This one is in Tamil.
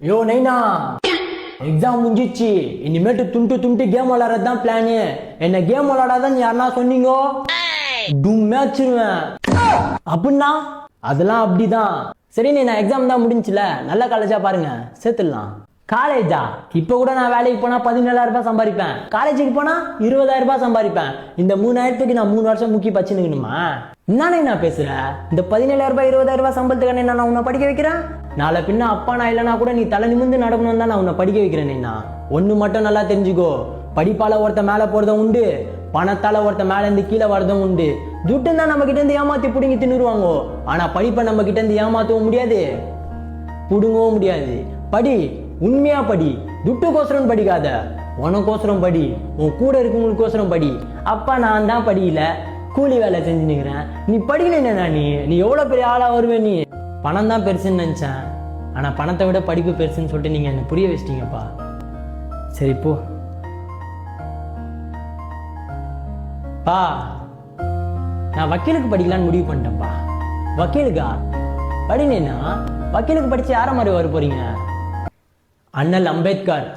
யோ நைனா, எக்ஸாம் முடிஞ்சிச்சு. இனிமேட்டு துண்டு கேம் விளையாடுறது தான் பிளானு. என்ன கேம் விளையாடாதான் யாருன்னா சொன்னீங்க டும்மாச்சிருவேன் அப்படின்னா அதெல்லாம் அப்படிதான். சரி நான் எக்ஸாம் தான் முடிஞ்சுல, நல்ல காலேஜா பாருங்க சேர்த்துடலாம். காலேஜா? இப்ப கூட நான் வேலைக்கு போனா 17,000 ரூபாய் சம்பாதிப்பேன், காலேஜுக்கு போனா 20,000 ரூபாய் சம்பாதிப்பேன். இந்த 3,000க்கு நான் 3 வருஷம் முக்கி பச்சுனுக்கணுமா? என்னன்னு நான் பேசுறேன்? இந்த 17,000 ரூபாய் 20,000 ரூபாய் சம்பளத்துக்கான நான் உன்னை படிக்க வைக்கிறேன். நாளை பின்ன அப்பா நான் இல்லைனா கூட நீ தலை நிமிந்து நடக்கணும் தான் நான் உன்னை படிக்க வைக்கிறேன். ஒண்ணு மட்டும் நல்லா தெரிஞ்சுக்கோ, படிப்பால ஒருத்த மேல போறதும் உண்டு, பணத்தால ஒருத்த மேல இருந்து கீழே வரதும் உண்டு. துட்டு தான் நம்ம கிட்ட இருந்து ஏமாத்தி புடுங்கி தின்னுருவாங்க, ஆனா படிப்பை நம்ம கிட்ட இருந்து ஏமாத்தவும் முடியாது, புடுங்கவும் முடியாது. படி, உண்மையா படி, துட்டுக்கோசரம் படிக்காத, உனக்கோசரம் படி, உன் கூட இருக்கவங்களுக்கோசரம் படி. அப்பா நான் தான் படிக்கல, கூலி வேலை செஞ்சு நிற்கிறேன், நீ படிக்கல. நீ எவ்வளவு பெரிய ஆளா வருவே? நீ பணம் தான் பெருசுன்னு நினைச்சேன், ஆனா பணத்தை விட படிப்பு பெருசுன்னு சொல்லிட்டு நீங்க என்ன புரிய வச்சிட்டீங்கப்பா. சரி போ பா, நான் வக்கீலுக்கு படிக்கலான்னு முடிவு பண்ணிட்டேன்ப்பா. வக்கீலுக்கா? படினேன்னா வக்கீலுக்கு படிச்சு யார மாதிரி வர போறீங்க? அண்ணல் அம்பேத்கர்.